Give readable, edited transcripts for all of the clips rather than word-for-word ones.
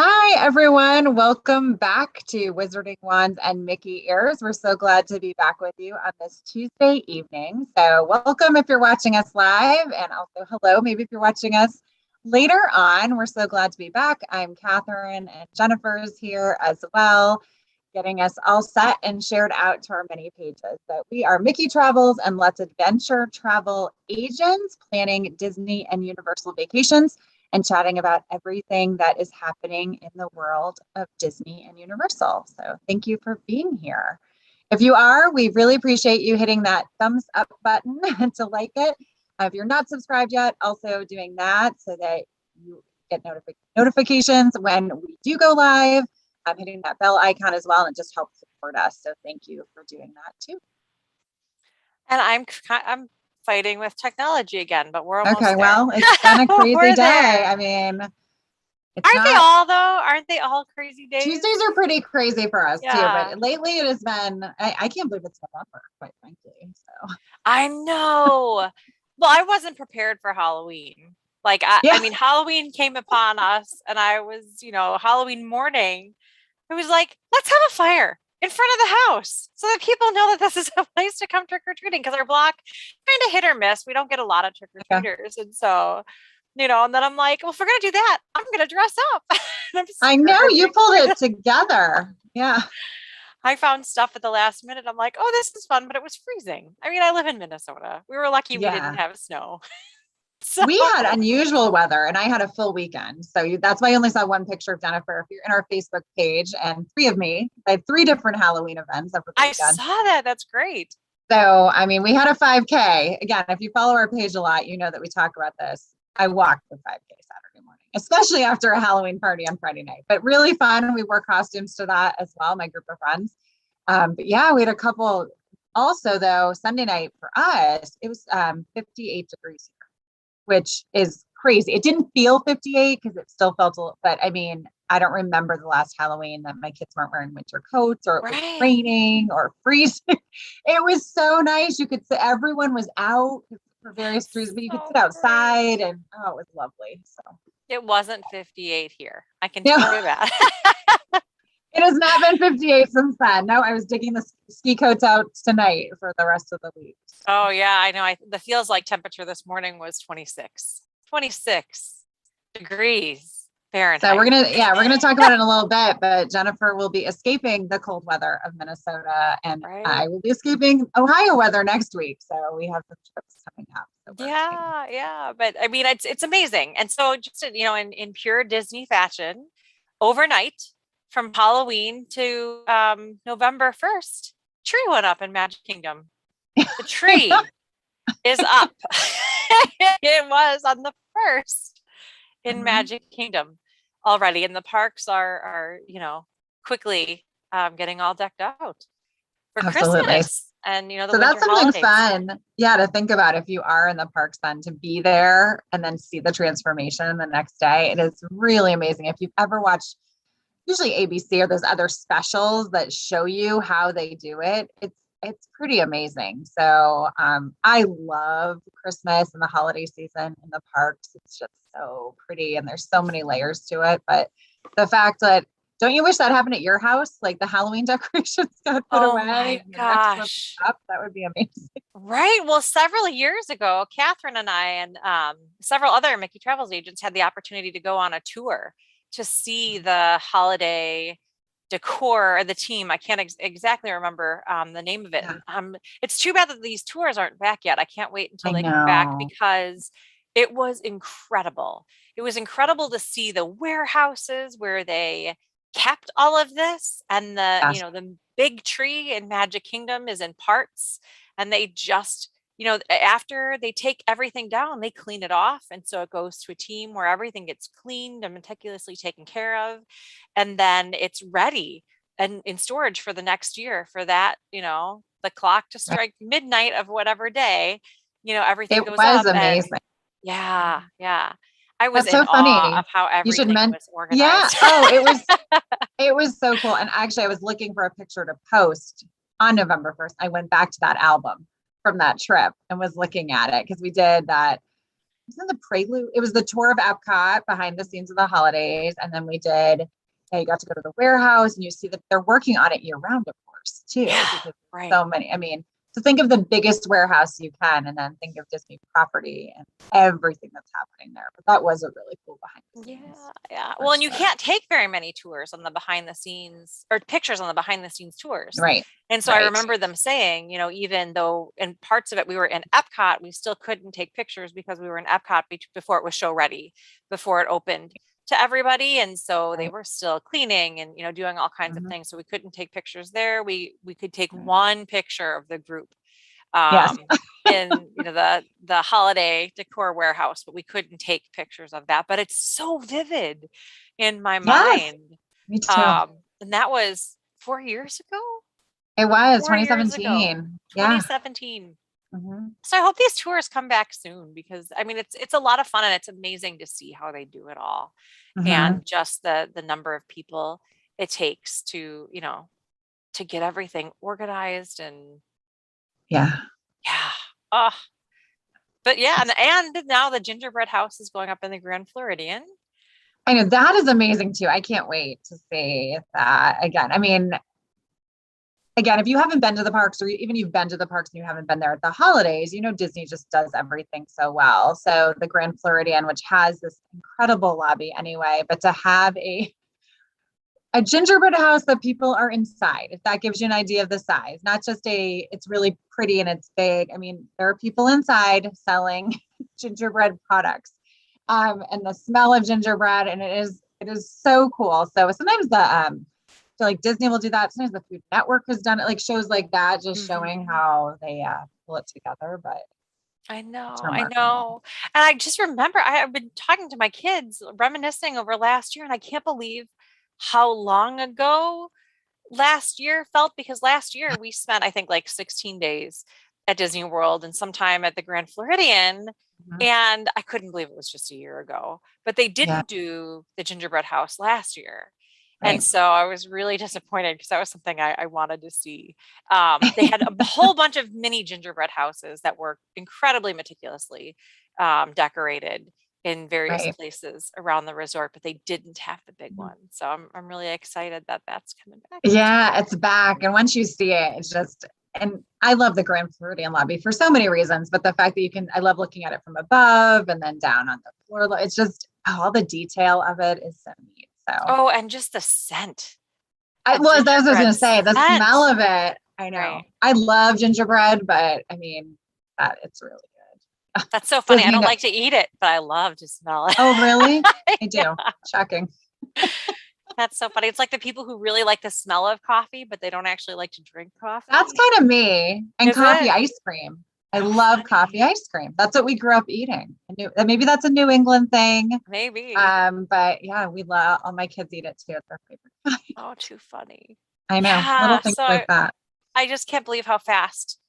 Hi, everyone. Welcome back to Wizarding Wands and Mickey Ears. We're so glad to be back with you on this Tuesday evening. So, welcome if you're watching us live, and also hello, maybe if you're watching us later on. We're so glad to be back. I'm Catherine, and Jennifer's here as well, getting us all set and shared out to our many pages. So, we are Mickey Travels and Let's Adventure travel agents planning Disney and Universal vacations and chatting about everything that is happening in the world of Disney and Universal. So thank you for being here. If you are, we really appreciate you hitting that thumbs up button to like it. If you're not subscribed yet, also doing that so that you get notifications when we do go live. Hitting that bell icon as well, and it just helps support us. So thank you for doing that too. And I'm fighting with technology again, but we're almost okay. there. Well, it's been a crazy We're day. there. I mean, Aren't they all though? Aren't they all crazy days? Tuesdays are pretty crazy for us too, Yeah. but lately it has been, I can't believe it's November, quite frankly. So I know. Well, I wasn't prepared for Halloween. Like, Yeah. I mean, Halloween came upon us and I was, Halloween morning, it was like, let's have a fire in front of the house so that people know that this is a place to come trick or treating, because our block kind of hit or miss. We don't get a lot of trick or treaters. And so, and then I'm like, well, if we're going to do that, I'm going to dress up. I know you pulled it together. Yeah. I found stuff at the last minute. I'm like, oh, this is fun, but it was freezing. I mean, I live in Minnesota. We were lucky we didn't have snow. So we had unusual weather and I had a full weekend. So that's why I only saw one picture of Jennifer. If you're in our Facebook page, and three of me, I had 3 different Halloween events over the weekend. I saw that. That's great. So, I mean, we had a 5K. Again, if you follow our page a lot, you know that we talk about this. I walked the 5K Saturday morning, especially after a Halloween party on Friday night, but really fun. We wore costumes to that as well, my group of friends. But yeah, we had a couple. Also, though, Sunday night for us, it was 58 degrees here, which is crazy. It didn't feel 58 because it still felt a little, but I mean, I don't remember the last Halloween that my kids weren't wearing winter coats or it was raining or freezing. It was so nice. You could see everyone was out for various reasons, but you could sit outside and it was lovely. So it wasn't 58 here. I can tell you that. It has not been 58 since then. No, I was digging the ski coats out tonight for the rest of the week. Oh yeah, I know. The feels like temperature this morning was 26 degrees Fahrenheit. So we're gonna talk about it in a little bit, but Jennifer will be escaping the cold weather of Minnesota, and I will be escaping Ohio weather next week. So we have some trips coming up. So yeah. But I mean, it's amazing. And so just in pure Disney fashion, overnight from Halloween to November 1st, tree went up in Magic Kingdom. The tree is up. It was on the 1st in Magic Kingdom already, and the parks are quickly getting all decked out for Christmas. And so that's something fun, to think about if you are in the parks, then to be there and then see the transformation the next day. It is really amazing. If you've ever watched usually ABC or those other specials that show you how they do it, it's pretty amazing. So I love Christmas and the holiday season in the parks. It's just so pretty and there's so many layers to it. But the fact that, don't you wish that happened at your house? Like the Halloween decorations got put away. My gosh. That would be amazing. Right. Well, several years ago, Catherine and I and several other Mickey Travels agents had the opportunity to go on a tour to see the holiday decor, the team. I can't exactly remember the name of it. It's too bad that these tours aren't back yet. I can't wait until they come back, because it was incredible. It was incredible to see the warehouses where they kept all of this, and the big tree in Magic Kingdom is in parts, and they just after they take everything down, they clean it off. And so it goes to a team where everything gets cleaned and meticulously taken care of. And then it's ready and in storage for the next year for that, the clock to strike midnight of whatever day, everything goes up. It was amazing. Yeah. I was in awe of how everything was organized. Yeah. It was so cool. And actually I was looking for a picture to post on November 1st. I went back to that album from that trip and was looking at it because we did that wasn't the prelude. It was the tour of Epcot behind the scenes of the holidays. And then we did, you got to go to the warehouse and you see that they're working on it year round, of course, too. Yeah, because right. so many, I mean, so think of the biggest warehouse you can, and then think of Disney property and everything that's happening there. But that was a really cool behind the scenes. Yeah. Well, and you can't take very many tours on the behind the scenes or pictures on the behind the scenes tours. Right. And so I remember them saying, even though in parts of it we were in Epcot, we still couldn't take pictures because we were in Epcot before it was show ready, before it opened to everybody. And so they were still cleaning and, doing all kinds of things. So we couldn't take pictures there. We could take one picture of the group Yes. in the holiday decor warehouse, but we couldn't take pictures of that. But it's so vivid in my mind. Me too. And that was 4 years ago. It was 2017. 2017. So I hope these tours come back soon because I mean it's a lot of fun and it's amazing to see how they do it all and just the number of people it takes to to get everything organized and but and now the gingerbread house is going up in the Grand Floridian. I know that is amazing too. I can't wait to see that again. I mean, again, if you haven't been to the parks or even you've been to the parks and you haven't been there at the holidays, Disney just does everything so well. So the Grand Floridian, which has this incredible lobby anyway, but to have a gingerbread house that people are inside, if that gives you an idea of the size, not just it's really pretty and it's big. I mean, there are people inside selling gingerbread products and the smell of gingerbread. And it is so cool. So sometimes so like Disney will do that. Sometimes the Food Network has done it, like shows like that, just showing how they pull it together. But I know. And I just remember I've been talking to my kids, reminiscing over last year, and I can't believe how long ago last year felt because last year we spent, I think, like 16 days at Disney World and sometime at the Grand Floridian. And I couldn't believe it was just a year ago, but they didn't do the gingerbread house last year. Right. And so I was really disappointed because that was something I wanted to see. They had a whole bunch of mini gingerbread houses that were incredibly meticulously decorated in various places around the resort, but they didn't have the big one. So I'm really excited that that's coming back. Yeah, it's back. And once you see it, it's just, and I love the Grand Floridian lobby for so many reasons, but the fact that I love looking at it from above and then down on the floor. It's just all the detail of it is so neat. So. And just the scent. That's what I was going to say. The smell of it. I know. Right. I love gingerbread, but I mean, it's really good. That's so funny. I don't like to eat it, but I love to smell it. Oh, really? I do. Shocking. That's so funny. It's like the people who really like the smell of coffee, but they don't actually like to drink coffee. That's kind of me. And coffee ice cream. I love coffee ice cream. That's what we grew up eating. Maybe that's a New England thing. Maybe. But yeah, we love, all my kids eat it too. It's their favorite. Oh, too funny. I know. Little things like that. I just can't believe how fast,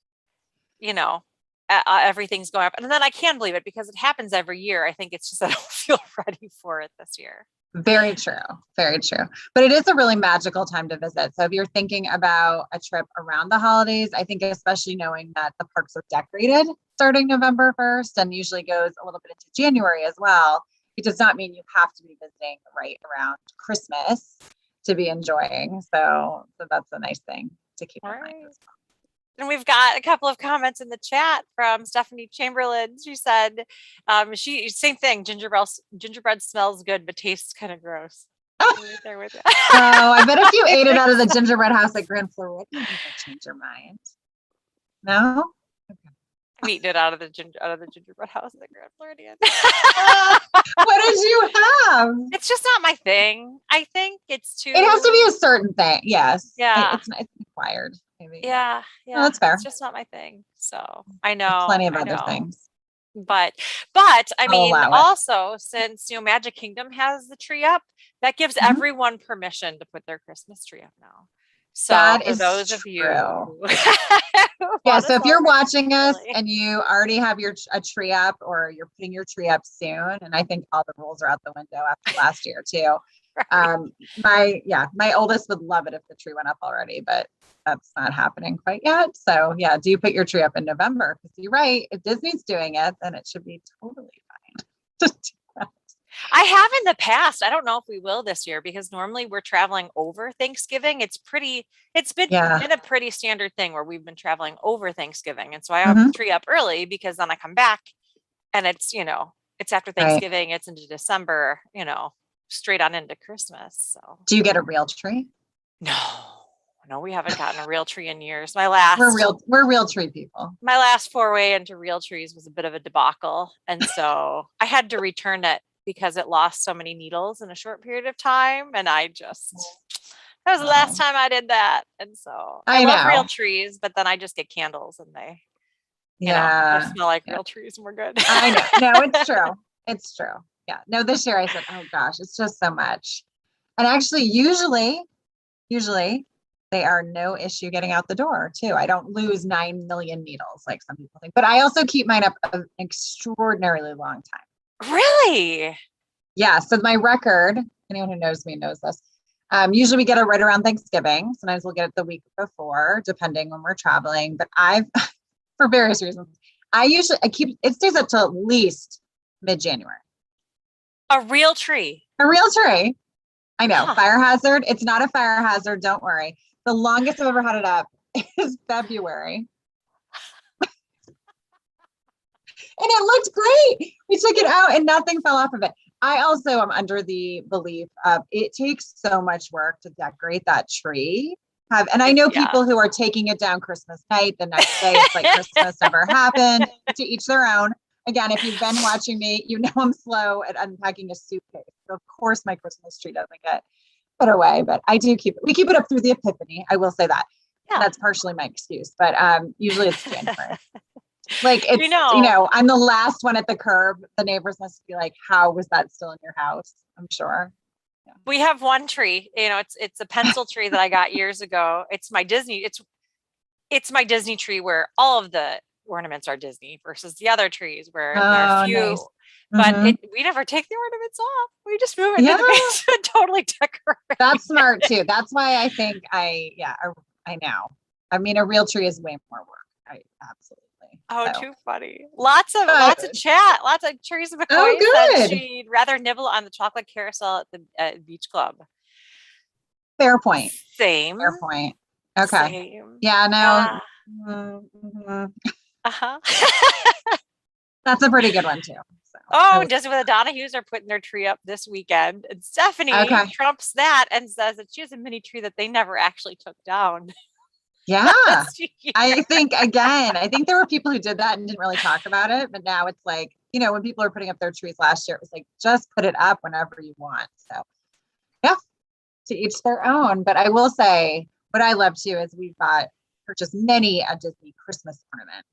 everything's going up. And then I can believe it because it happens every year. I think it's just that I don't feel ready for it this year. Very true. Very true. But it is a really magical time to visit. So if you're thinking about a trip around the holidays, I think especially knowing that the parks are decorated starting November 1st and usually goes a little bit into January as well, it does not mean you have to be visiting right around Christmas to be enjoying. So that's a nice thing to keep in mind as well. And we've got a couple of comments in the chat from Stephanie Chamberlain. She said, same thing. Gingerbread smells good, but tastes kind of gross. Right there with it. Oh, I bet if you ate it out of the gingerbread house at Grand Floridian, you could change your mind. No? Okay. I'm eating it out of the gingerbread house at the Grand Floridian. What did you have? It's just not my thing. I think it's too. It has to be a certain thing. Yes. Yeah. It's required. Maybe. Yeah. No, that's fair. It's just not my thing. So I know. There's plenty of other things. But I mean, also since Magic Kingdom has the tree up, that gives everyone permission to put their Christmas tree up now. So that for is those true. of you, so if you're watching us and you already have a tree up, or you're putting your tree up soon, and I think all the rules are out the window after last year too. Right. My oldest would love it if the tree went up already, but that's not happening quite yet. So yeah, do you put your tree up in November? Because you're right. If Disney's doing it, then it should be totally I have in the past. I don't know if we will this year because normally we're traveling over Thanksgiving. It's Yeah. been a pretty standard thing where we've been traveling over Thanksgiving. And so I have Hmm. the tree up early because then I come back and it's after Right. Thanksgiving, it's into December, straight on into Christmas. So Do you get a real tree? no, no, we haven't gotten a real tree in years. We're real tree people. My last foray into real trees was a bit of a debacle. And so I had to return it because it lost so many needles in a short period of time. And that was the last time I did that. And so I I love real know. trees, but then I just get candles and they Yeah. smell like Yeah. real trees and we're good. I know. No, it's true. It's true. Yeah. No, this year I said, oh gosh, it's just so much. And actually, usually they are no issue getting out the door too. I don't lose 9 million needles like some people think, but I also keep mine up an extraordinarily long time. Really? Yeah. So my record, anyone who knows me knows this. Usually we get it right around Thanksgiving. Sometimes we'll get it the week before, depending when we're traveling. But for various reasons, I keep it stays up till at least mid-January. A real tree. A real tree. I know. Huh. Fire hazard. It's not a fire hazard. Don't worry. The longest I've ever had it up is February. And it looked great. We took it out and nothing fell off of it. I also am under the belief of it takes so much work to decorate that tree. And I know people who are taking it down Christmas night, the next day it's like Christmas never happened. To each their own. Again, if you've been watching me, you know I'm slow at unpacking a suitcase. So of course my Christmas tree doesn't get put away, but I do we keep it up through the Epiphany. I will say that. Yeah. That's partially my excuse, but usually it's January. Like it's, I'm the last one at the curb. The neighbors must be like, how was that still in your house? I'm sure. Yeah. We have one tree, it's a pencil tree that I got years ago. It's my Disney tree where all of the ornaments are Disney versus the other trees where there are a few, nice. But we never take the ornaments off. We just move it to the basement, totally decorate. That's smart too. That's why I think I know. I mean, a real tree is way more work. Absolutely. Oh, so. Too funny. Lots of chat. Lots of Teresa McCoy said she'd rather nibble on the chocolate carousel at the beach club. Fair point. Same. Fair point. Okay. Same. Yeah, no. That's a pretty good one too. So. Disney with the Donahues are putting their tree up this weekend. And Stephanie trumps that and says that she has a mini tree that they never actually took down. Yeah. I think there were people who did that and didn't really talk about it. But now it's like, when people are putting up their trees last year, it was like, just put it up whenever you want. So yeah, to each their own. But I will say what I love too is we've purchased many a Disney Christmas ornament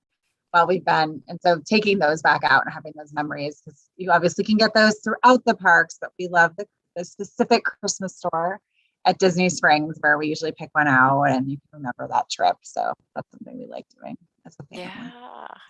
while we've been. And so taking those back out and having those memories, because you obviously can get those throughout the parks, but we love the specific Christmas store at Disney Springs where we usually pick one out and you can remember that trip. So that's something we like doing as a family.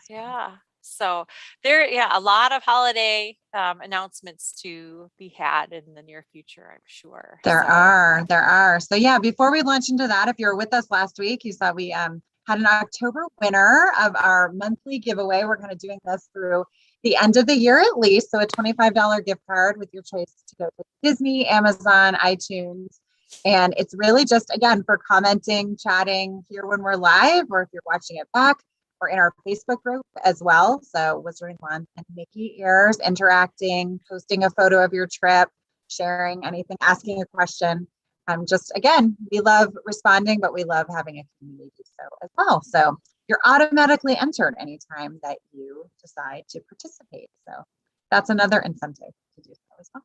Yeah. So there, a lot of holiday announcements to be had in the near future, I'm sure. There are. So yeah, before we launch into that, if you were with us last week, you saw we had an October winner of our monthly giveaway. We're kind of doing this through the end of the year at least. So a $25 gift card with your choice to go to Disney, Amazon, iTunes. And it's really just, again, for commenting, chatting here when we're live, or if you're watching it back, or in our Facebook group as well. So Wizarding Wands and Mickey Ears, interacting, posting a photo of your trip, sharing anything, asking a question. Just, again, we love responding, but we love having a community do so as well. So you're automatically entered anytime that you decide to participate. So that's another incentive to do so as well.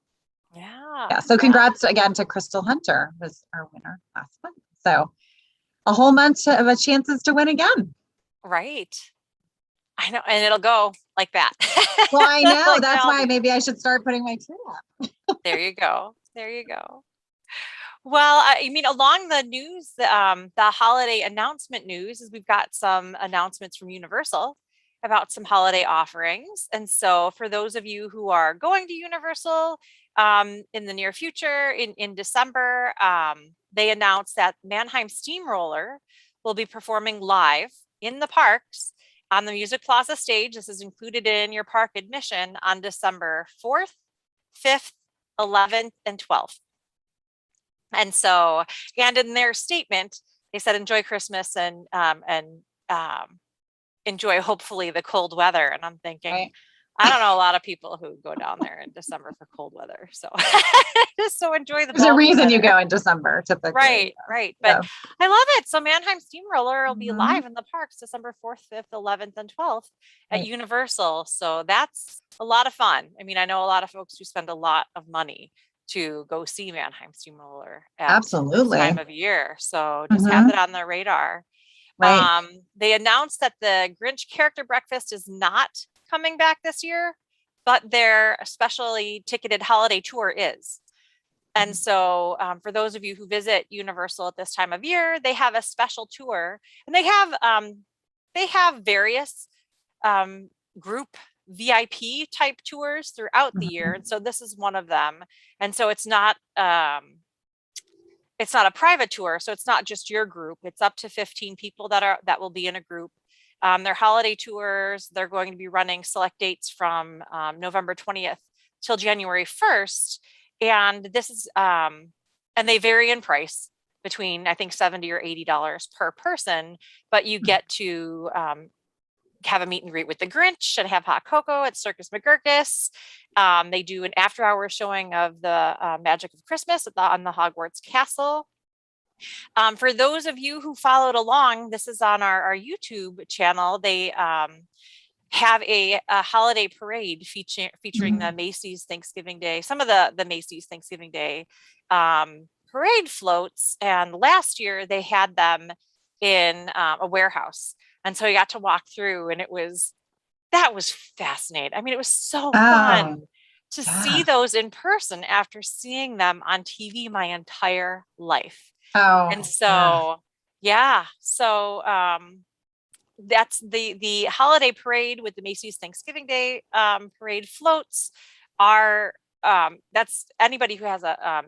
Yeah. So congrats again to Crystal Hunter, was our winner last month. So a whole month of a chances to win again. Right. I know. And it'll go like that. Well, I know. Like that's why maybe I should start putting my tree up. There you go. Well, I mean, along the news, the holiday announcement news is we've got some announcements from Universal about some holiday offerings. And so for those of you who are going to Universal in the near future, in December, they announced that Mannheim Steamroller will be performing live in the parks on the Music Plaza stage. This is included in your park admission on December 4th, 5th, 11th, and 12th. And so, and in their statement, they said, enjoy Christmas and enjoy hopefully the cold weather. And I'm thinking, Right. I don't know a lot of people who go down there in December for cold weather. So just so enjoy the There's a reason weather. you go in December typically. Right, right. But Yeah. I love it. So Mannheim Steamroller will be Mhm. live in the parks December 4th, 5th, 11th, and 12th at Right. Universal. So that's a lot of fun. I mean, I know a lot of folks who spend a lot of money to go see Mannheim Steamroller at this Absolutely. time of year. So just have that on the radar. Right. They announced that the Grinch character breakfast is not coming back this year, but their specially ticketed holiday tour is. And so for those of you who visit Universal at this time of year, they have a special tour, and they have various group VIP type tours throughout the year. And so this is one of them. And so it's not a private tour. So it's not just your group. It's up to 15 people that will be in a group. Their holiday tours, they're going to be running select dates from November 20th till January 1st. And this is, and they vary in price between, I think, $70 or $80 per person, but you get to have a meet and greet with the Grinch and have hot cocoa at Circus McGurkus. They do an after-hour showing of the Magic of Christmas on the Hogwarts Castle. For those of you who followed along, this is on our YouTube channel. They have a holiday parade featuring the Macy's Thanksgiving Day, some of the Macy's Thanksgiving Day parade floats. And last year they had them in a warehouse. And so you got to walk through, and that was fascinating. I mean, it was so fun to see those in person after seeing them on TV my entire life. And so, that's the holiday parade with the Macy's Thanksgiving Day parade floats are, that's anybody who has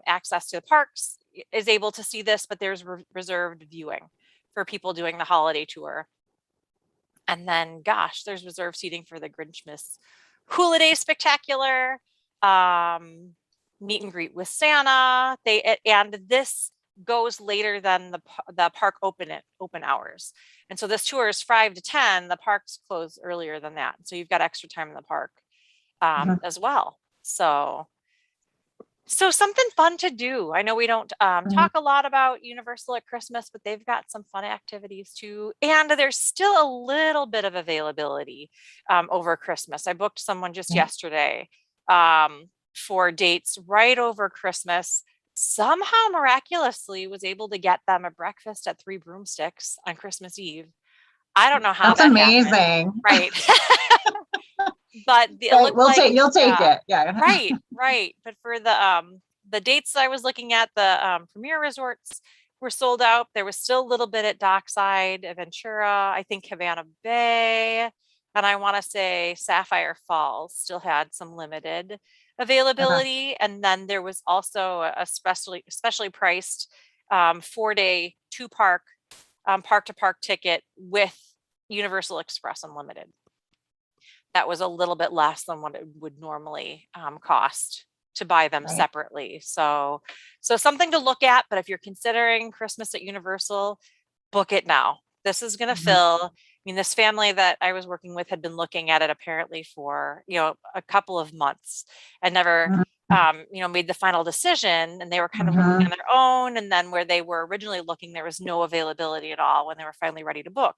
access to the parks is able to see this, but there's reserved viewing for people doing the holiday tour. And then, gosh, there's reserved seating for the Grinchmas Hula Day Spectacular, meet and greet with Santa. And this goes later than the park open hours. And so this tour is 5 to 10. The parks close earlier than that. So you've got extra time in the park as well. So something fun to do. I know we don't talk a lot about Universal at Christmas, but they've got some fun activities too. And there's still a little bit of availability over Christmas. I booked someone just yesterday for dates right over Christmas. Somehow miraculously was able to get them a breakfast at Three Broomsticks on Christmas Eve. I don't know how that's that amazing. happened. Right. But you'll take it. Yeah. Right. But for the dates I was looking at, the premier resorts were sold out. There was still a little bit at Dockside, Ventura, I think Havana Bay, and I want to say Sapphire Falls still had some limited availability. And then there was also a specially priced 4-day park to park ticket with Universal Express Unlimited. That was a little bit less than what it would normally cost to buy them separately. So something to look at, but if you're considering Christmas at Universal, book it now. This is going to fill. I mean, this family that I was working with had been looking at it apparently for, a couple of months and never, made the final decision, and they were kind of looking on their own. And then where they were originally looking, there was no availability at all when they were finally ready to book.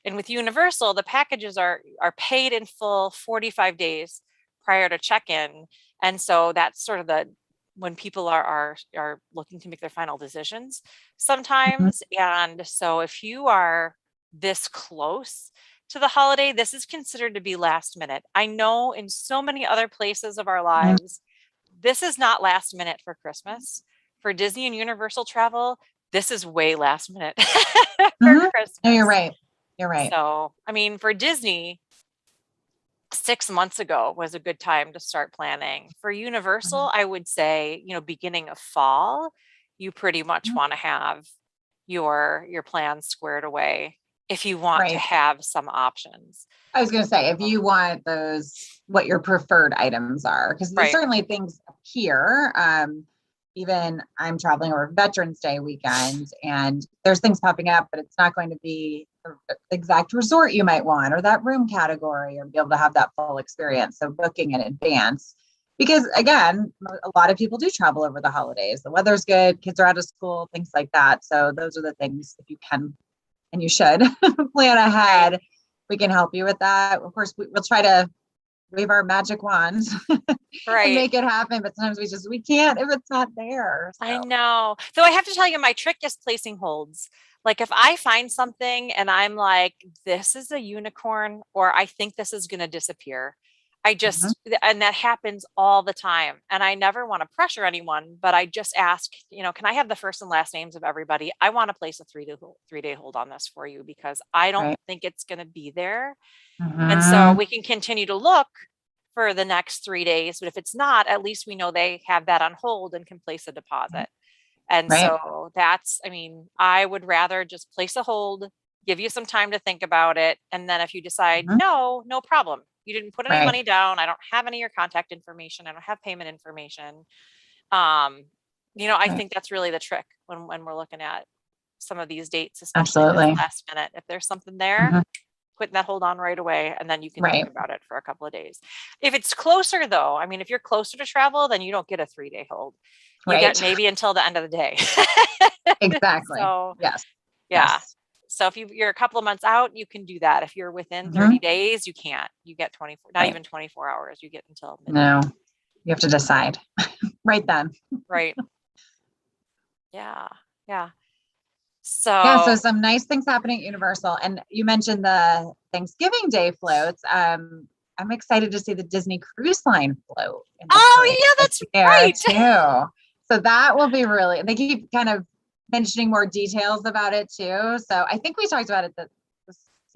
And with Universal, the packages are paid in full 45 days prior to check-in. And so that's sort of when people are looking to make their final decisions sometimes. And so if you are this close to the holiday, this is considered to be last minute. I know in so many other places of our lives, this is not last minute for Christmas. For Disney and Universal travel, this is way last minute for Christmas. No, you're right. You're right. So, I mean, for Disney, 6 months ago was a good time to start planning. For Universal, I would say, beginning of fall, you pretty much want to have your plans squared away if you want to have some options. I was going to say, if you want those, what your preferred items are, because there's certainly things here. Even I'm traveling over Veterans Day weekend and there's things popping up, but it's not going to be the exact resort you might want or that room category or be able to have that full experience. So booking in advance, because again, a lot of people do travel over the holidays. The weather's good, kids are out of school, things like that. So those are the things, if you can, and you should plan ahead, we can help you with that. Of course, we'll try to wave our magic wands and make it happen. But sometimes we can't if it's not there. So. I know. Though I have to tell you, my trick is placing holds. Like if I find something and I'm like, this is a unicorn, or I think this is going to disappear. I just, and that happens all the time. And I never want to pressure anyone, but I just ask, can I have the first and last names of everybody? I want to place a 3-day hold on this for you because I don't think it's going to be there. And so we can continue to look for the next 3 days, but if it's not, at least we know they have that on hold and can place a deposit. And so I would rather just place a hold, give you some time to think about it. And then if you decide, no problem. You didn't put any money down. I don't have any of your contact information. I don't have payment information. I think that's really the trick when we're looking at some of these dates, especially last minute. If there's something there, putting that hold on right away, and then you can think about it for a couple of days. If it's closer though, if you're closer to travel, then you don't get a 3-day hold. You get maybe until the end of the day. Exactly. So, yes. Yeah. Yes. So if you're a couple of months out, you can do that. If you're within 30 days, you can't. You get 24, not even 24 hours. You get until midnight. No, you have to decide right then. Right. Yeah. Yeah. So some nice things happening at Universal. And you mentioned the Thanksgiving Day floats. I'm excited to see the Disney Cruise Line float. Oh yeah, that's right. Too. So that will be really, they keep kind of mentioning more details about it too. So I think we talked about it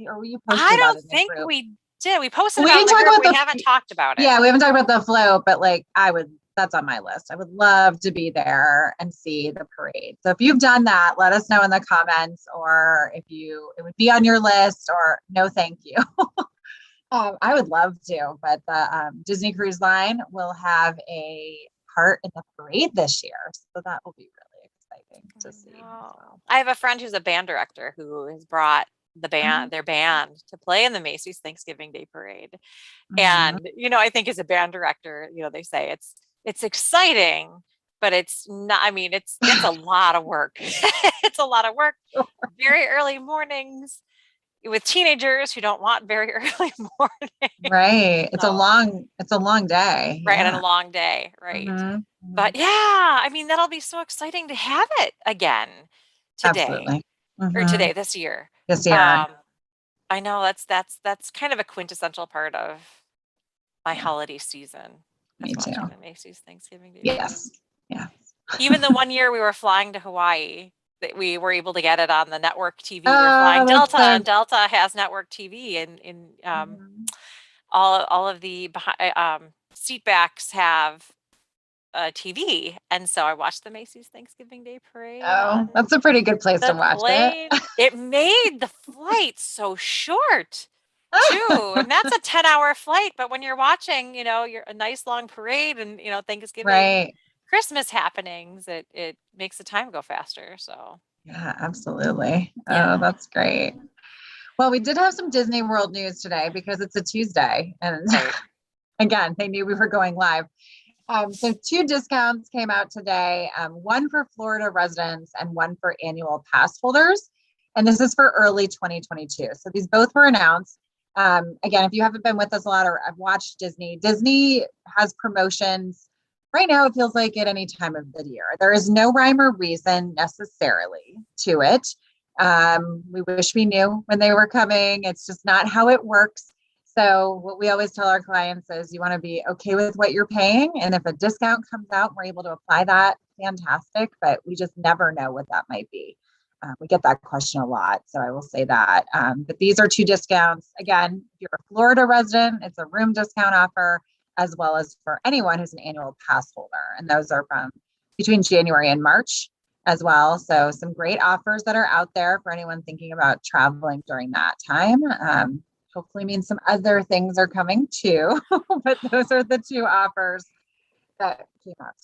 or you posted I about don't it think we did. We posted about it. We haven't talked about it. Yeah, we haven't talked about the float, but that's on my list. I would love to be there and see the parade. So if you've done that, let us know in the comments, or if it would be on your list, or no, thank you. I would love to, but the Disney Cruise Line will have a part in the parade this year. So that will be really exciting to see. So. I have a friend who's a band director who has brought their band to play in the Macy's Thanksgiving Day Parade. And, I think as a band director, they say it's exciting, but it's not, it's a lot of work. It's a lot of work. Very early mornings with teenagers who don't want very early morning. Right. It's a long day. Right. And a long day. Right. But yeah, that'll be so exciting to have it again today. Absolutely. Or today, this year. This year. I know that's kind of a quintessential part of my holiday season. Me too. The Macy's Thanksgiving Day. Yes. Yeah. Even the one year we were flying to Hawaii, that we were able to get it on the network TV. We were flying Delta, and Delta has network TV, and all of the seat backs have TV, and so I watched the Macy's Thanksgiving Day Parade. Oh, that's a pretty good place to watch it. It made the flight so short too, and that's a 10-hour flight. But when you're watching, you're a nice long parade, and Thanksgiving, Christmas happenings, it makes the time go faster. So yeah, absolutely. Yeah. Oh, that's great. Well, we did have some Disney World news today because it's a Tuesday, and again, they knew we were going live. So 2 discounts came out today, one for Florida residents and one for annual pass holders. And this is for early 2022. So these both were announced. Again, if you haven't been with us a lot or I've watched Disney has promotions right now. It feels like at any time of the year. There is no rhyme or reason necessarily to it. We wish we knew when they were coming. It's just not how it works. So what we always tell our clients is you want to be okay with what you're paying. And if a discount comes out, we're able to apply that, fantastic. But we just never know what that might be. We get that question a lot. So I will say that. But these are 2 discounts. Again, if you're a Florida resident, it's a room discount offer, as well as for anyone who's an annual pass holder. And those are from between January and March. as well. So some great offers that are out there for anyone thinking about traveling during that time. Hopefully means some other things are coming too, but those are the two offers that came out.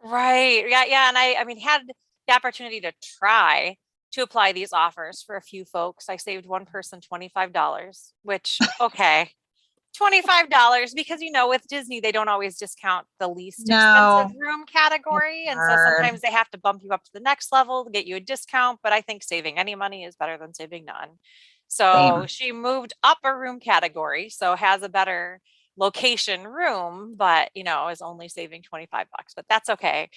Right. Yeah. Yeah. And I mean, had the opportunity to try to apply these offers for a few folks. I saved one person $25, which, okay, $25 because, with Disney, they don't always discount the least expensive No, room it's category. And so hard. sometimes they have to bump you up to the next level to get you a discount. But I think saving any money is better than saving none. So Same. she moved up a room category, so has a better location room, but is only saving $25, but that's okay.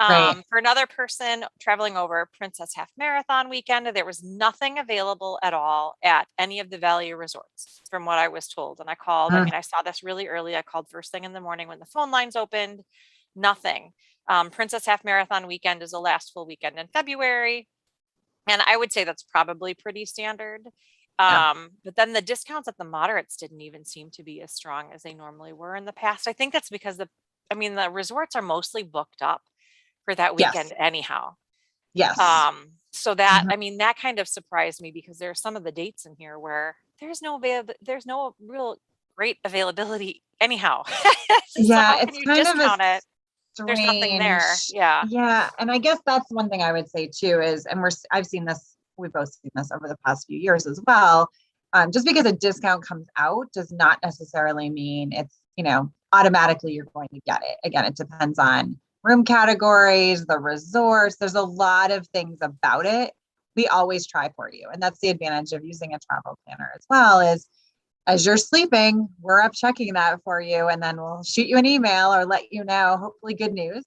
Right. For another person traveling over Princess Half Marathon weekend, there was nothing available at all at any of the value resorts, from what I was told. And I called, Mm, I saw this really early. I called first thing in the morning when the phone lines opened, nothing. Princess Half Marathon weekend is the last full weekend in February. And I would say that's probably pretty standard. yeah. But then the discounts at the moderates didn't even seem to be as strong as they normally were in the past. I think that's because the resorts are mostly booked up for that Yes. weekend anyhow. Yes. So that, Mhm. that kind of surprised me because there are some of the dates in here where there's no real great availability anyhow. So Yeah, how can it's you kind of a discount it? There's nothing there. strange. Yeah. Yeah, and I guess that's one thing I would say too is, and I've seen this, we've both seen this over the past few years as well. Just because a discount comes out does not necessarily mean it's, automatically you're going to get it. Again, it depends on room categories, the resorts. There's a lot of things about it. We always try for you. And that's the advantage of using a travel planner as well, is as you're sleeping, we're up checking that for you. And then we'll shoot you an email or let you know, hopefully good news.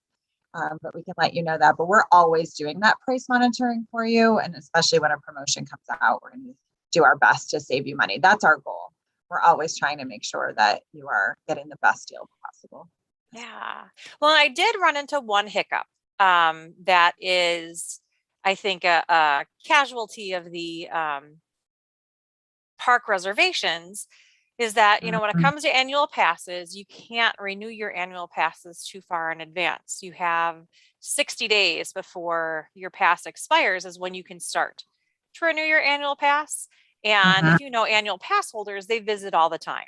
But we can let you know that. But we're always doing that price monitoring for you. And especially when a promotion comes out, we're going to do our best to save you money. That's our goal. We're always trying to make sure that you are getting the best deal possible. Yeah. Well, I did run into one hiccup. That is, I think, a casualty of the park reservations is that, when it Mhm. comes to annual passes, you can't renew your annual passes too far in advance. You have 60 days before your pass expires is when you can start to renew your annual pass. And Mhm. if annual pass holders, they visit all the time.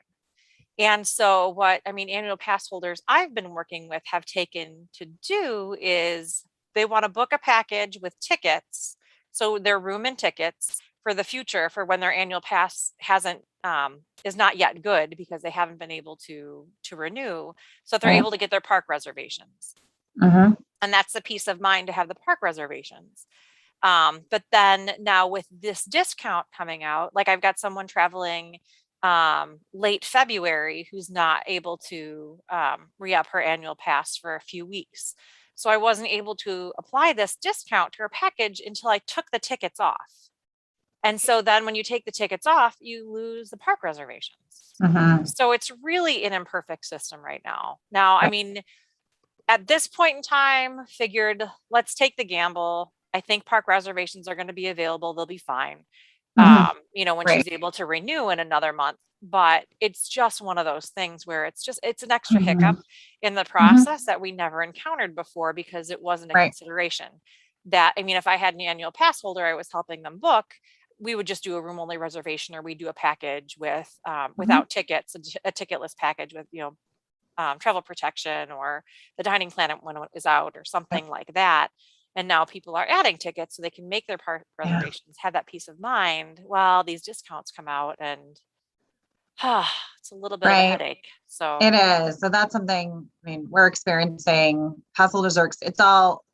And so annual pass holders I've been working with have taken to do is they want to book a package with tickets. So their room and tickets for the future for when their annual pass is not yet good because they haven't been able to renew. So they're Right. able to get their park reservations. Mhm. And that's the peace of mind to have the park reservations. But then now with this discount coming out, like I've got someone traveling late February who's not able to re-up her annual pass for a few weeks. So I wasn't able to apply this discount to her package until I took the tickets off. And so then when you take the tickets off, you lose the park reservations. Mhm. So it's really an imperfect system right now. Now, Right. at this point in time, figured let's take the gamble. I think park reservations are going to be available. They'll be fine. Mhm. When Right. she's able to renew in another month. But it's just one of those things where it's an extra hiccup Mhm. in the Mhm. process that we never encountered before because it wasn't a Right. consideration. If I had an annual pass holder, I was helping them book, we would just do a room only reservation or we do a package with Mhm. without tickets, a ticketless package with travel protection or the dining plan when it is out or Yep. something like that. And now people are adding tickets so they can make their park Yeah. reservations, have that peace of mind. Well, these discounts come out and it's a little bit of a Right. headache. So It is. So that's something, we're experiencing pass holders are, it's all,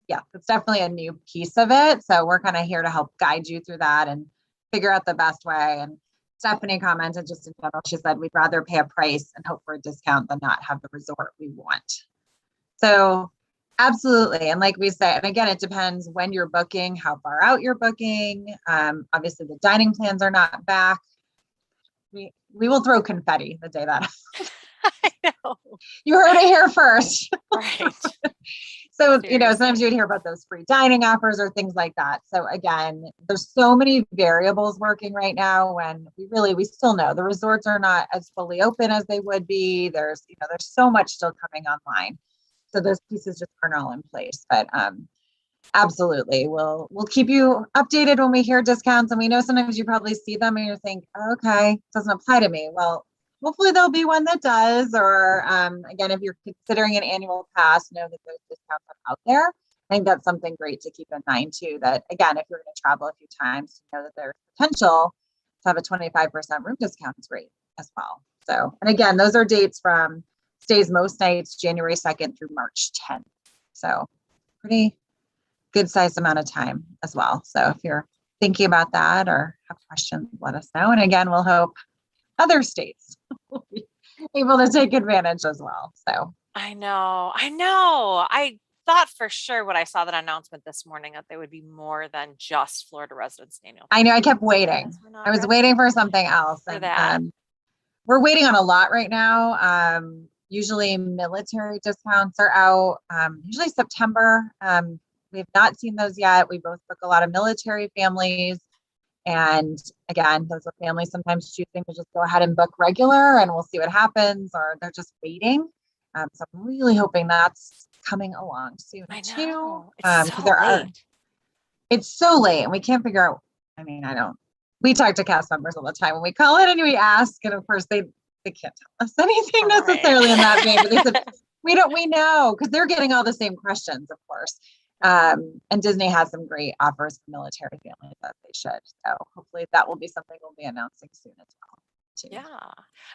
yeah, it's definitely a new piece of it. So we're kind of here to help guide you through that and figure out the best way. And Stephanie commented just in general, she said, we'd rather pay a price and hope for a discount than not have the resort we want. So absolutely. And like we say, and again, it depends when you're booking, how far out you're booking. Obviously the dining plans are not back. We will throw confetti the day that I know. you heard it here first. Right. So, sometimes Seriously. you'd hear about those free dining offers or things like that. So again, there's so many variables working right now when we still know the resorts are not as fully open as they would be. There's so much still coming online. So those pieces just aren't all in place. But Absolutely. We'll keep you updated when we hear discounts, and we know sometimes you probably see them and you think, oh, okay, it doesn't apply to me. Well, hopefully there'll be one that does. Or again, if you're considering an annual pass, know that those discounts are out there. I think that's something great to keep in mind too, that again, if you're going to travel a few times, to know that there's potential to have a 25% room discount is great as well. So, and again, those are dates from stays most nights, January 2nd through March 10th. So pretty good sized amount of time as well. So if you're thinking about that or have questions, let us know. And again, we'll hope other states will be able to take advantage as well. So I know. I thought for sure when I saw that announcement this morning that there would be more than just Florida residents and annual. I know I kept waiting. I was waiting for something else. For that. We're waiting on a lot right now. Usually military discounts are out, usually September. We've not seen those yet. We both book a lot of military families. And again, those are families sometimes choosing to just go ahead and book regular and we'll see what happens, or they're just waiting. So I'm really hoping that's coming along soon too. It's so late. It's so late and we can't figure out. I mean, we talk to cast members all the time when we call it and we ask, and of course they can't tell us anything necessarily in that vein, but they said, we know, because they're getting all the same questions, of course. And Disney has some great offers for military families that they should. So hopefully that will be something we'll be announcing soon as well. Too. Yeah.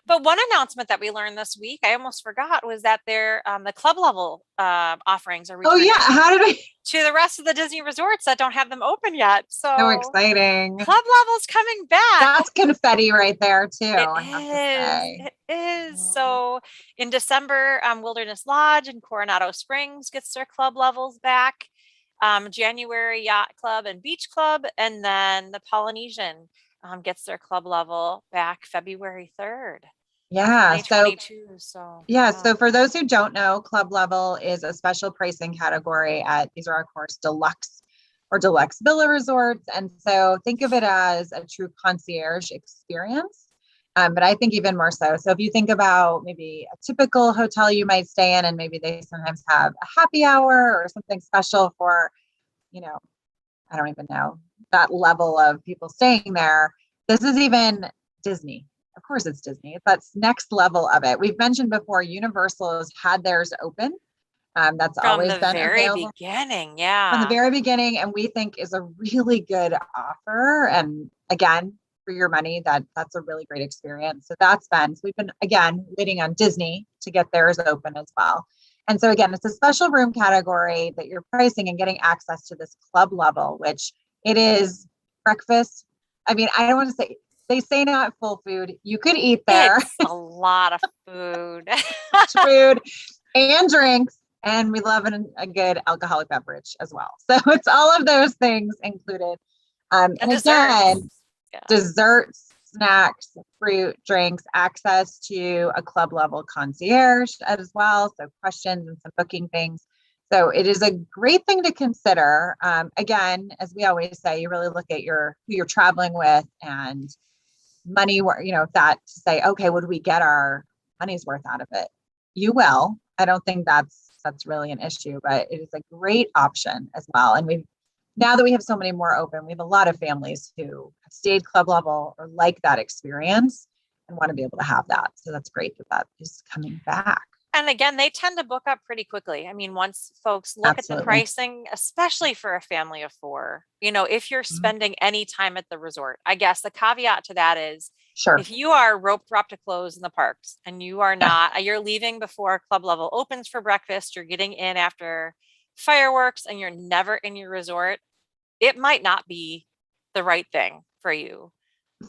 But one announcement that we learned this week, I almost forgot, was that the club level offerings are returning. Oh yeah. How did we? To the rest of the Disney resorts that don't have them open yet. So exciting. Club level's coming back. That's confetti right there too. It is. So in December, Wilderness Lodge and Coronado Springs gets their club levels back. January, Yacht Club and Beach Club, and then the Polynesian gets their club level back February 3rd. Yeah. So for those who don't know, club level is a special pricing category these are, of course, deluxe or deluxe villa resorts. And so think of it as a true concierge experience. But I think even more so. So if you think about maybe a typical hotel you might stay in, and maybe they sometimes have a happy hour or something special for, I don't even know, that level of people staying there. This is even Disney. Of course it's Disney. That's next level of it. We've mentioned before, Universal has had theirs open. That's always been available. Beginning. Yeah. From the very beginning. And we think is a really good offer. And again, for your money, that's a really great experience. So we've been, again, waiting on Disney to get theirs open as well. And so again, it's a special room category that you're pricing and getting access to this club level, which it is breakfast. I mean, I don't want to say, they say not full food. You could eat there. It's a lot of food. Food and drinks. And we love a good alcoholic beverage as well. So it's all of those things included. And again, desserts, snacks, fruit, drinks, access to a club level concierge as well. So questions and some booking things. So it is a great thing to consider. Again, as we always say, you really look at who you're traveling with and money, that to say, okay, would we get our money's worth out of it? You will. I don't think that's really an issue, but it is a great option as well. And now that we have so many more open, we have a lot of families who have stayed club level or like that experience and want to be able to have that. So that's great that is coming back. And again, they tend to book up pretty quickly. I mean, once folks look at the pricing, especially for a family of 4, if you're spending any time at the resort, I guess the caveat to that is, if you are rope drop to close in the parks and you are not, you're leaving before club level opens for breakfast, you're getting in after fireworks and you're never in your resort, it might not be the right thing for you.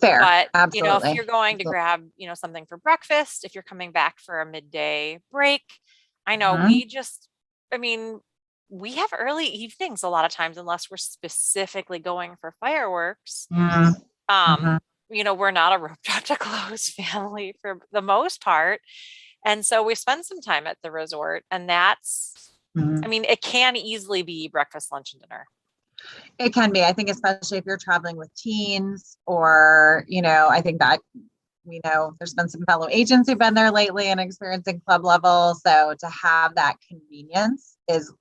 Fair. But, absolutely. if you're going to grab, something for breakfast, if you're coming back for a midday break, I know we have early evenings a lot of times, unless we're specifically going for fireworks. We're not a rope drop to close family for the most part. And so we spend some time at the resort, and that's, it can easily be breakfast, lunch, and dinner. It can be. I think especially if you're traveling with teens or, I think that we know there's been some fellow agents who've been there lately and experiencing club level. So to have that convenience is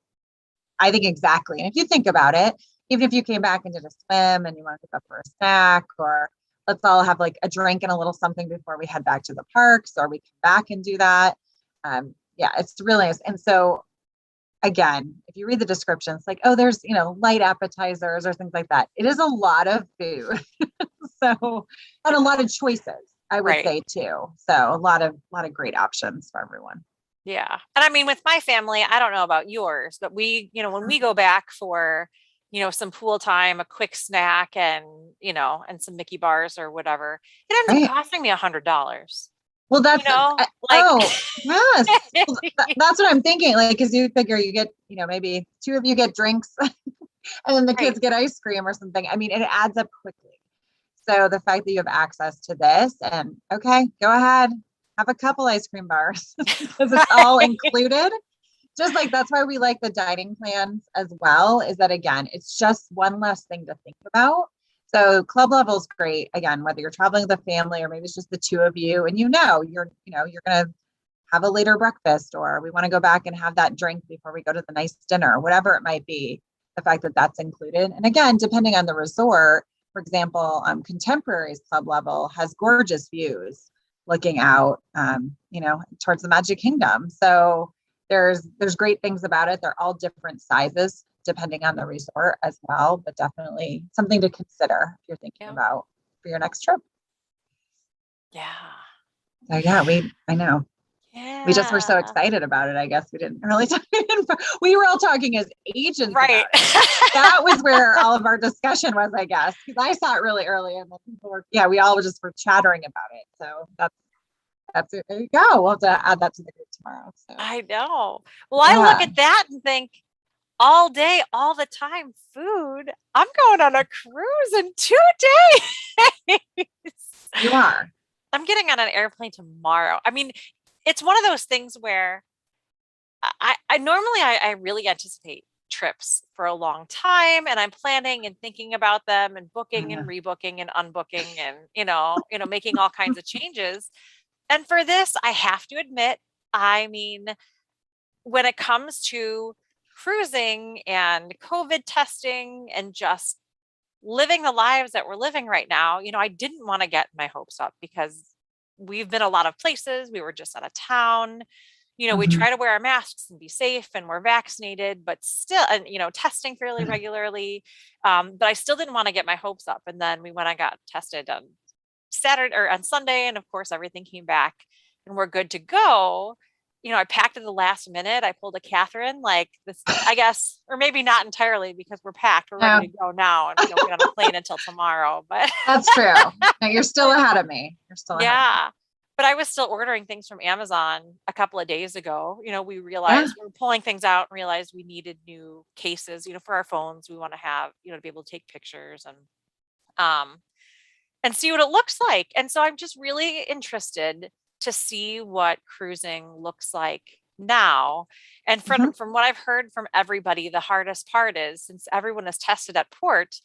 I think exactly. And if you think about it, even if you came back and did a swim and you want to pick up for a snack, or let's all have like a drink and a little something before we head back to the parks, or we come back and do that. Yeah, it's really nice. And so again, if you read the descriptions, like, oh, there's, light appetizers or things like that. It is a lot of food. So, and a lot of choices, I would Right. say too. So a lot of great options for everyone. Yeah. And I mean, with my family, I don't know about yours, but when we go back for, some pool time, a quick snack and some Mickey bars or whatever, it ends up Right. costing me $100. Well, You know, like, oh, yes. Well, that's what I'm thinking. Like, cause you figure you get, maybe two of you get drinks and then the right. kids get ice cream or something. I mean, it adds up quickly. So the fact that you have access to this and okay, go ahead, have a couple ice cream bars because it's all included. Just like that's why we like the dining plans as well, is that again, it's just one less thing to think about. So club level is great. Again, whether you're traveling with a family or maybe it's just the two of you and you're gonna have a later breakfast, or we want to go back and have that drink before we go to the nice dinner, whatever it might be, the fact that that's included. And again, depending on the resort, for example, Contemporaries Club level has gorgeous views looking out, towards the Magic Kingdom. So there's great things about it. They're all different sizes depending on the resort as well, but definitely something to consider if you're thinking Yeah. about for your next trip. Yeah. So yeah, I know. We just were so Yeah. excited about it. I guess we didn't really talk. We were all talking as agents Right. about it. That was where all of our discussion was, I guess, because I saw it really early and then people were, we all just were chattering about it. So that's it. There you go. We'll have to add that to the group tomorrow. So I know. Well, I look yeah, at that and think all day, all the time, food. I'm going on a cruise in 2 days. you are. I'm getting on an airplane tomorrow. I mean, it's one of those things where I normally I really anticipate trips for a long time and I'm planning and thinking about them and booking and rebooking and unbooking and making all kinds of changes. And for this, I have to admit, I mean, when it comes to cruising and COVID testing and just living the lives that we're living right now, I didn't want to get my hopes up because we've been a lot of places. We were just out of town. We Mhm. try to wear our masks and be safe and we're vaccinated, but still, and, testing fairly regularly. But I still didn't want to get my hopes up. And then we went and got tested on Saturday or on Sunday. And of course, everything came back and we're good to go. I packed at the last minute. I pulled a Catherine, like this, I guess, or maybe not entirely because we're packed. We're ready to go now and we don't get on a plane until tomorrow. But That's true. No, you're still ahead of me. You're still ahead of me. yeah. But I was still ordering things from Amazon a couple of days ago. We Yeah. realized we were pulling things out and realized we needed new cases, for our phones. We want to have, to be able to take pictures um and see what it looks like. And so I'm just really interested to see what cruising looks like now. And from Mhm. from what I've heard from everybody, the hardest part is since everyone is tested at port,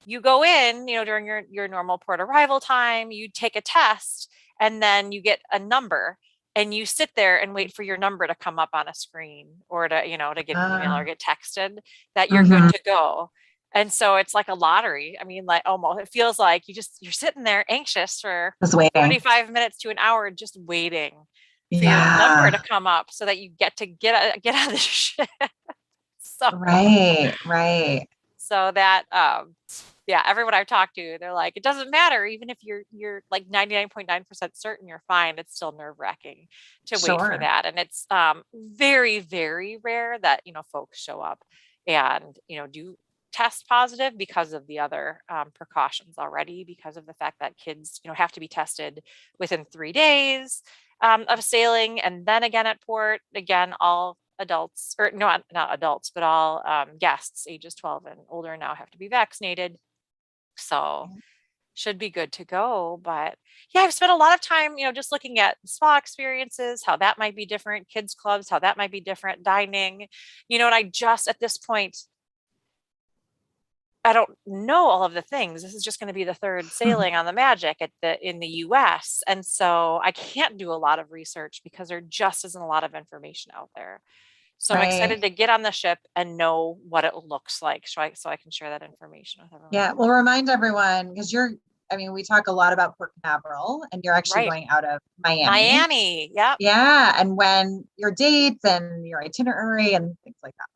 you go in, during your normal port arrival time, you take a test and then you get a number and you sit there and wait for your number to come up on a screen or to get an email or get texted that you're good Mhm. to go. And so it's like a lottery. I mean, like almost it feels like you're sitting there anxious for Just waiting. 45 minutes to an hour just waiting for your number to Yeah. come up so that you get to get out of the ship. So Right. Right. so that yeah, everyone I've talked to, they're like, it doesn't matter. Even if you're like 99.9% certain you're fine, it's still nerve-wracking to wait for Sure. that. And it's very, very rare that, folks show up and, do test positive because of the other precautions already, because of the fact that kids, have to be tested within 3 days of sailing. And then again at port, again, all adults, or no, not adults, but all guests ages 12 and older now have to be vaccinated. So should be good to go. But yeah, I've spent a lot of time, just looking at spa experiences, how that might be different, kids clubs, how that might be different, dining, and I just at this point, I don't know all of the things. This is just going to be the third Mhm. sailing on the Magic in the US. And so I can't do a lot of research because there just isn't a lot of information out there. So I'm excited to get on the ship and know what it looks like, so I can share that information with everyone. Yeah, well, remind everyone, because we talk a lot about Port Canaveral, and you're actually going out of Miami. Yep. Yeah, and when your dates and your itinerary and things like that.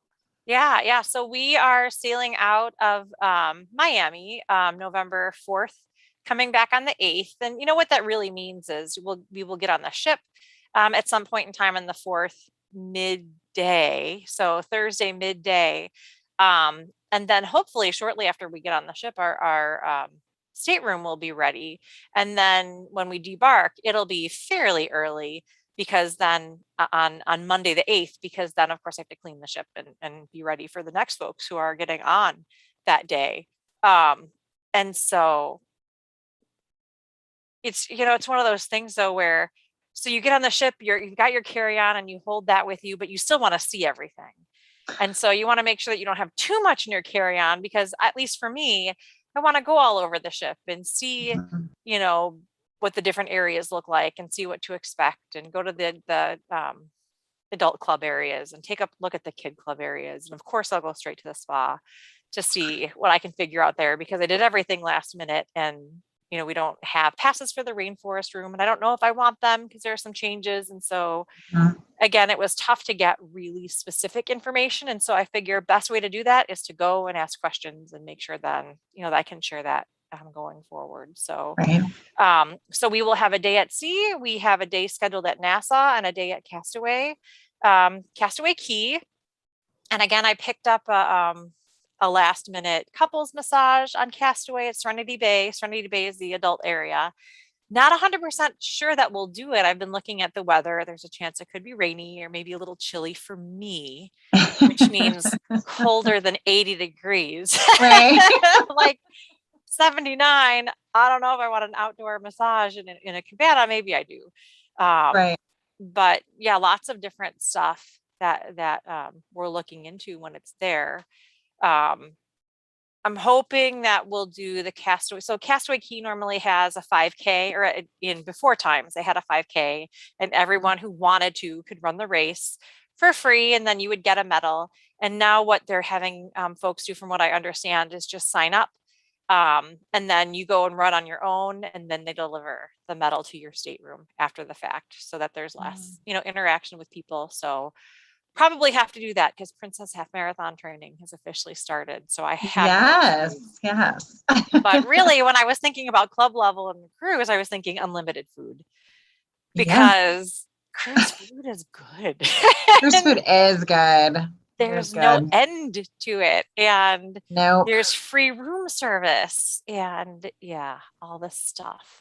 Yeah. So we are sailing out of Miami November 4th, coming back on the 8th. And you know what that really means is we will get on the ship at some point in time on the 4th midday. So Thursday midday. And then hopefully shortly after we get on the ship, our stateroom will be ready. And then when we debark, it'll be fairly early, because then on Monday the 8th, because then of course I have to clean the ship and be ready for the next folks who are getting on that day. And so it's one of those things though, where so you get on the ship, you've got your carry-on and you hold that with you, but you still want to see everything. And so you want to make sure that you don't have too much in your carry-on, because at least for me, I want to go all over the ship and see, what the different areas look like and see what to expect, and go to the adult club areas and take a look at the kid club areas. And of course, I'll go straight to the spa to see what I can figure out there, because I did everything last minute, and we don't have passes for the rainforest room, and I don't know if I want them because there are some changes. And so again, it was tough to get really specific information. And so I figure best way to do that is to go and ask questions and make sure then, that I can share that going forward. So, so we will have a day at sea. We have a day scheduled at Nassau and a day at Castaway Key. And again, I picked up a last minute couples massage on Castaway at Serenity Bay. Serenity Bay is the adult area. Not 100% sure that we'll do it. I've been looking at the weather. There's a chance it could be rainy or maybe a little chilly for me, which means colder than 80 degrees. Right. Like 79. I don't know if I want an outdoor massage in a cabana. Maybe I do. Right. But yeah, lots of different stuff that we're looking into when it's there. I'm hoping that we'll do the Castaway. So Castaway Key normally has a 5K, or in before times they had a 5K, and everyone who wanted to could run the race for free, and then you would get a medal. And now what they're having folks do, from what I understand, is just sign up, and then you go and run on your own, and then they deliver the medal to your stateroom after the fact, so that there's less, interaction with people. So probably have to do that, because Princess Half Marathon training has officially started. So I have yes. But really, when I was thinking about club level and the cruise, I was thinking unlimited food, because cruise food is good. Cruise food is good. There's no end to it, and there's free room service, and all this stuff.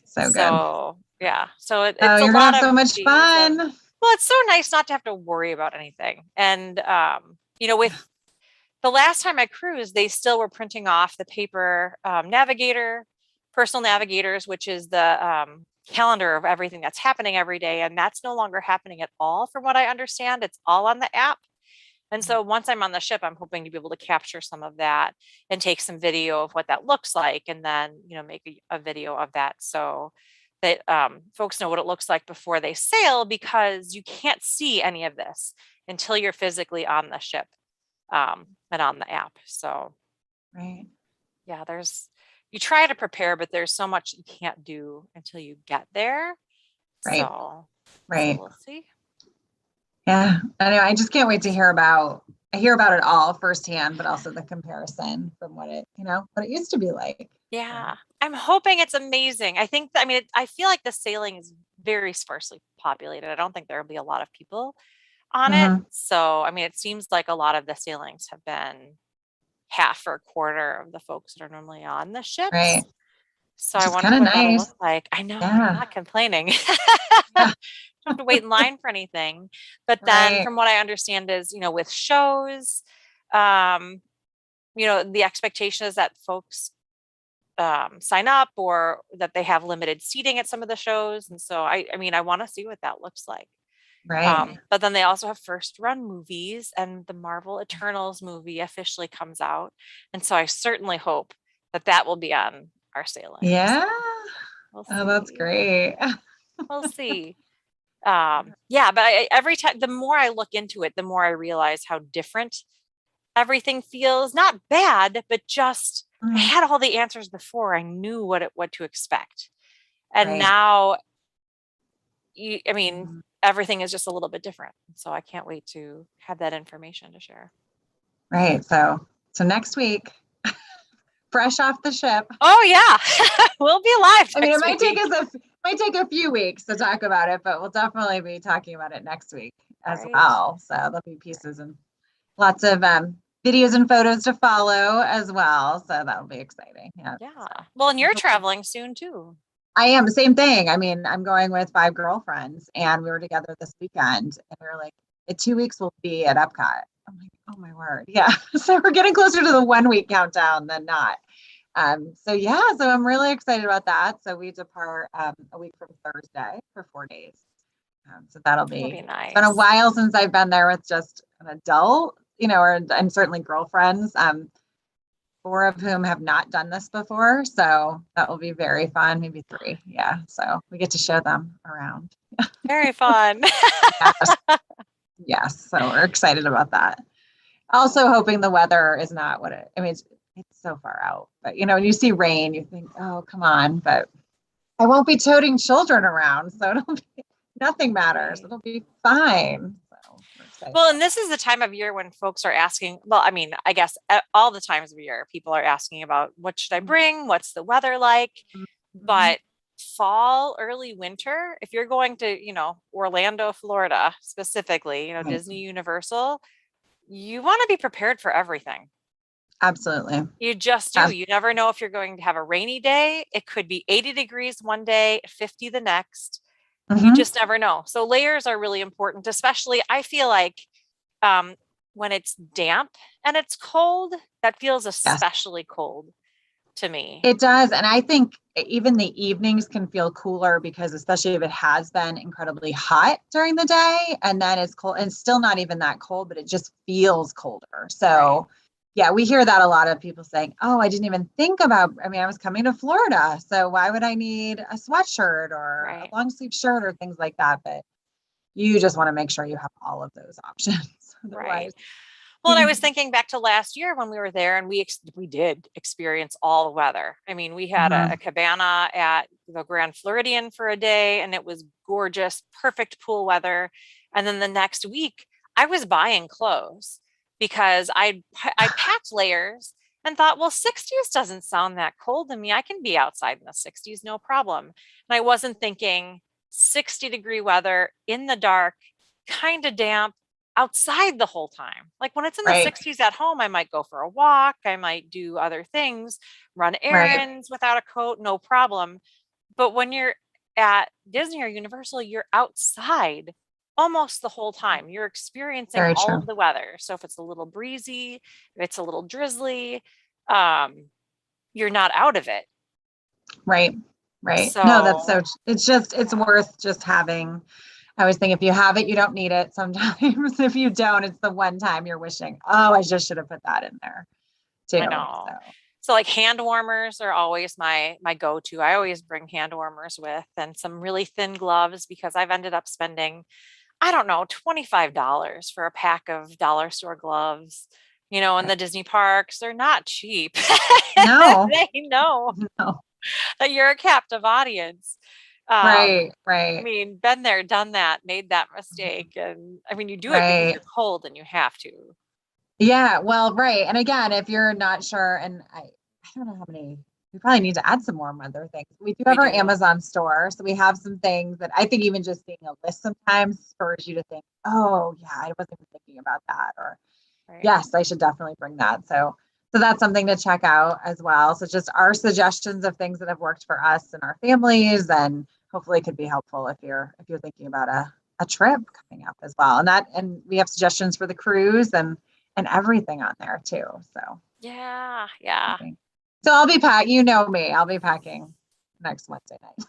So good. So it's you're gonna have so much fun. Well, it's so nice not to have to worry about anything. And, with the last time I cruised, they still were printing off the paper personal navigators, which is the calendar of everything that's happening every day. And that's no longer happening at all, from what I understand. It's all on the app. And so once I'm on the ship, I'm hoping to be able to capture some of that and take some video of what that looks like, and then, make a video of that, so that folks know what it looks like before they sail, because you can't see any of this until you're physically on the ship and on the app. So, you try to prepare, but there's so much you can't do until you get there. So we'll see. Yeah, anyway, I just can't wait to hear about it all firsthand, but also the comparison from what it used to be like. Yeah, I'm hoping it's amazing. I think I feel like the sailing is very sparsely populated. I don't think there'll be a lot of people on it. So, it seems like a lot of the sailings have been half or a quarter of the folks that are normally on the ships. Right. So I wonder what that'll look like. I know, I'm not complaining. Don't have to wait in line for anything. But then from what I understand is, with shows, the expectation is that folks sign up, or that they have limited seating at some of the shows. And so I want to see what that looks like. But then they also have first run movies, and the Marvel Eternals movie officially comes out. And so I certainly hope that will be on our sailing. Yeah. So that's great. We'll see. Yeah, but every time, the more I look into it, the more I realize how different everything feels. Not bad, but just I Mm, had all the answers before. I knew what to expect. And right. now I mean, Mhm. everything is just a little bit different. So I can't wait to have that information to share. Right. So next week, fresh off the ship. Oh yeah, we'll be live I mean, it next might take week. us might take a few weeks to talk about it, but we'll definitely be talking about it next week as Right. well. So there'll be pieces and lots of videos and photos to follow as well. So that'll be exciting. Yeah. Yeah. So Well, and I you're hope traveling soon too. I am the same thing. I mean, I'm going with 5 girlfriends and we were together this weekend and we were like, in 2 weeks we'll be at Epcot. I'm like, oh my word. Yeah. So we're getting closer to the 1 week countdown than not. So yeah, so I'm really excited about that. So we depart a week from Thursday for 4 days. So that'll That'll be it's been a nice. while since I've been there with just an adult, or and certainly girlfriends. Four of whom have not done this before. So that will be very fun. Maybe three. Yeah. So we get to show them around. Very fun. Yes. Yes. So we're excited about that. Also hoping the weather is not what I mean, it's so far out, but when you see rain, you think, oh, come on, but I won't be toting children around. So nothing matters. Right. It'll be fine. So we're excited Well, and about this is the time of year when folks are asking, well, I mean, I guess at all the times of year, people are asking about what should I that. bring? What's the weather like? Mhm. But fall, early winter, if you're going to, Orlando, Florida, specifically, Right. Disney Universal, you want to be prepared for everything. Absolutely. You just do. You never know if you're going to have a rainy day. It could be 80 degrees one day, 50 the next. You Mm-hmm. just never know. So layers are really important, especially I feel like um, when it's damp and it's cold, that feels Yes. especially cold to me. It does. And I think even the evenings can feel cooler because, especially if it has been incredibly hot during the day and then it's cold and still not even that cold, but it just feels colder. Right. So, yeah, we hear that a lot of people saying, oh, I didn't even think about, I mean, I was coming to Florida. So why would I need a sweatshirt or a Right. long sleeve shirt or things like that? But you just want to make sure you have all of those options. Right. Otherwise, Well, and I was thinking back to last year when we were there and we did experience all the weather. I mean, we had a Mhm. cabana at the Grand Floridian for a day and it was gorgeous, perfect pool weather. And then the next week, I was buying clothes because I packed layers and thought, well, 60s doesn't sound that cold to me. I can be outside in the 60s, no problem. And I wasn't thinking 60-degree weather in the dark, kind of damp outside the whole time. Like when it's in the Right, 60s at home, I might go for a walk, I might do other things, run right, errands without a coat, no problem. But when you're at Disney or Universal, you're outside almost the whole time. You're experiencing very all true. of the weather. So if it's a little breezy, if it's a little drizzly, um, you're not out of it. Right, right. No, that's So it's yeah, worth just having. I always think if you have it, you don't need it. Sometimes if you don't, it's the one time you're wishing, oh, I just should have put that in there I too. So, know. So like hand warmers are always my go-to. I always bring hand warmers with and some really thin gloves because I've ended up spending, I don't know, $25 for a pack of dollar store gloves. In right. the Disney parks, they're not cheap. No, They know no, that you're a captive audience. right, I right, mean, been there, done that, made that mistake. And I mean, you do it because right. you're cold and you have to. Yeah, well, right. And again, if you're not sure, and I don't know how many, we probably need to add some more other things. We do We have our do. Amazon store. So we have some things that I think even just seeing a list sometimes spurs you to think, oh, yeah, I wasn't even thinking about that. Or, Right. yes, I should definitely bring that. So that's something to check out as well. So just our suggestions of things that have worked for us and our families, and hopefully could be helpful if you're thinking about a trip coming up as well. And we have suggestions for the cruise and everything on there too. So Yeah. Yeah. so I'll be pack. You know me. I'll be packing next Wednesday night.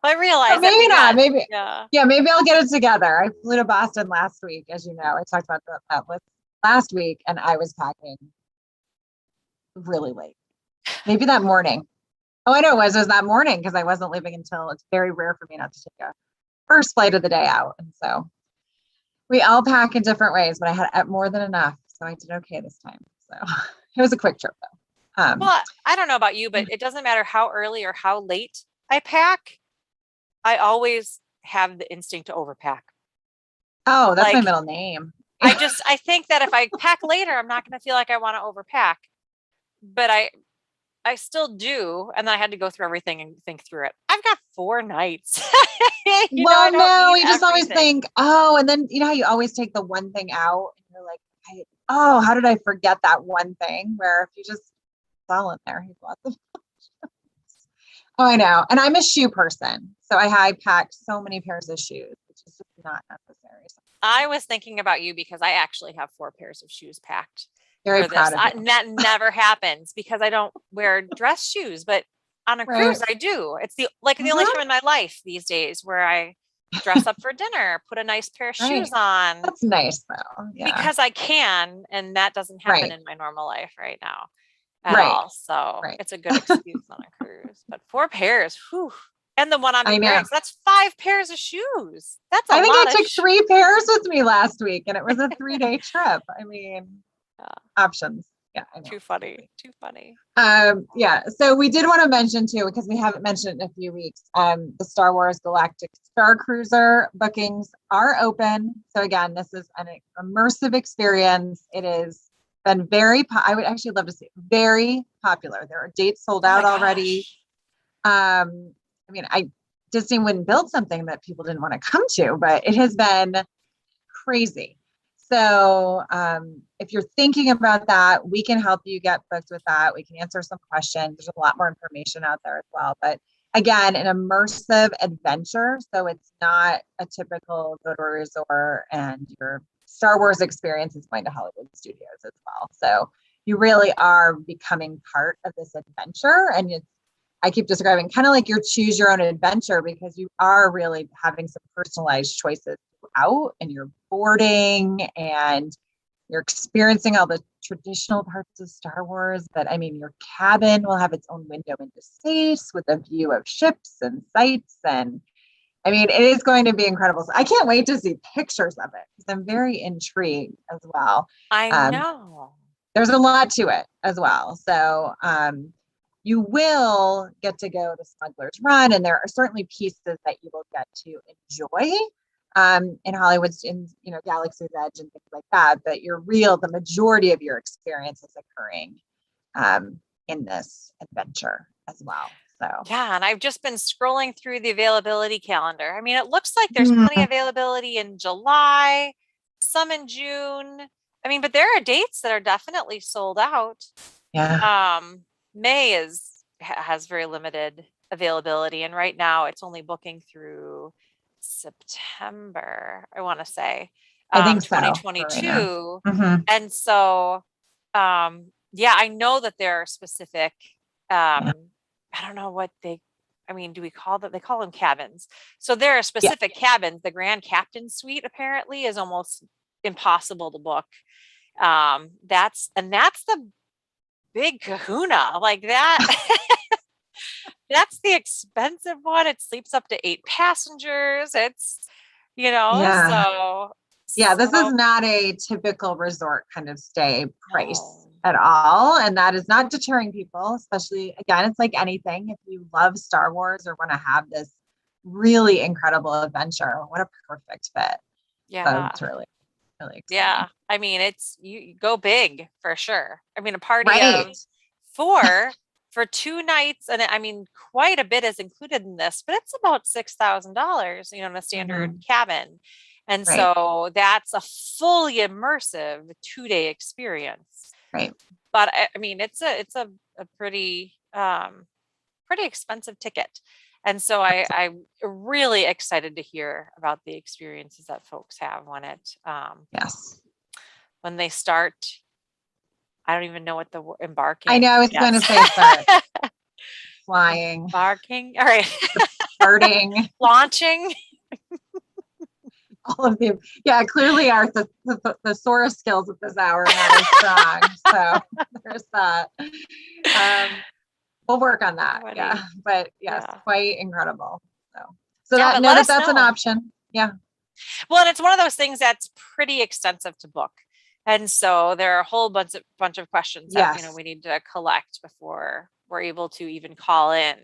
Well, I Or realized that maybe we not. got, Maybe yeah. yeah. Maybe I'll get it together. I flew to Boston last week, as you know. I talked about that last week, and I was packing really late. Maybe that morning. Oh, I know it was that morning because I wasn't leaving until it's very rare for me not to take first flight of the day out. And so we all pack in different ways, but I had more than enough. So I did okay this time. So it was a quick trip though. Well, I don't know about you, but it doesn't matter how early or how late I pack. I always have the instinct to overpack. Oh, that's my Like, middle name. I think that if I pack later, I'm not going to feel like I want to overpack, but I still do. And then I had to go through everything and think through it. I've got 4 nights. Well, no, you just always everything. think, oh, and then you know how you always take the one thing out and you're like, oh, how did I forget that one thing? Where if you just fall in there, you have lots of oh, I know. And I'm a shoe person. So I packed so many pairs of shoes, which is just not necessary. I was thinking about you because I actually have 4 pairs of shoes packed. Very For proud this. of you. That never happens because I don't wear dress shoes, but on a cruise I do. It's the only time in my life these days where I dress up for dinner, put a nice pair of shoes on. That's nice though. Yeah. Because I can, and that doesn't happen in my normal life right now at all. So it's a good excuse on a cruise. But 4 pairs, whew. And the one on the Greg, that's 5 pairs of shoes. That's a lot. I think I took 3 pairs with me last week, and it was a 3-day trip. I mean, options. Yeah, I know. Too funny. Yeah. So we did want to mention too, because we haven't mentioned it in a few weeks. The Star Wars Galactic Star Cruiser bookings are open. So again, this is an immersive experience. It has been I would actually love to see it. Very popular. There are dates sold out already. I mean, Disney wouldn't build something that people didn't want to come to, but it has been crazy. So if you're thinking about that, we can help you get booked with that. We can answer some questions. There's a lot more information out there as well. But again, an immersive adventure. So it's not a typical go to a resort and your Star Wars experience is going to Hollywood Studios as well. So you really are becoming part of this adventure. And I keep describing kind of like your choose your own adventure, because you are really having some personalized choices out, and you're boarding and you're experiencing all the traditional parts of Star Wars. But I mean, your cabin will have its own window into space with a view of ships and sights. And I mean, it is going to be incredible. So I can't wait to see pictures of it because I'm very intrigued as well. I know. There's a lot to it as well. So you will get to go to Smuggler's Run, and there are certainly pieces that you will get to enjoy in Hollywood's, in Galaxy's Edge and things like that. But the majority of your experience is occurring in this adventure as well. So yeah, and I've just been scrolling through the availability calendar. I mean, it looks like there's plenty of availability in July, some in June. I mean, but there are dates that are definitely sold out. Yeah. May has very limited availability, and right now it's only booking through September, I want to say. I think 2022. And so yeah, I know that there are specific I don't know what do we call that? They call them cabins. So there are specific cabins. The Grand Captain Suite apparently is almost impossible to book. That's the big kahuna, like that. That's the expensive one. It sleeps up to 8 passengers. It's, so. Yeah, this is not a typical resort kind of stay price at all. And that is not deterring people, especially, again, it's like anything. If you love Star Wars or want to have this really incredible adventure, what a perfect fit. Yeah. So it's really, really exciting. Yeah. I mean, you go big for sure. I mean, a party of 4 for 2 nights. And I mean, quite a bit is included in this, but it's about $6,000, in a standard cabin. And so that's a fully immersive 2-day experience. Right. But I mean, it's a pretty expensive ticket. And so I'm really excited to hear about the experiences that folks have when when they start. I don't even know what the embarking. I know, I was going to say start. Flying. Embarking. All right. Starting. Launching. All of them. Yeah, clearly our thesaurus skills at this hour are not as strong. So there's that. We'll work on that. Yeah. But yes, quite incredible. So So Yeah, that but know let that us that's an know. option. Yeah. Well, and it's one of those things that's pretty extensive to book. And so there are a whole bunch of questions that, Yes. we need to collect before we're able to even call in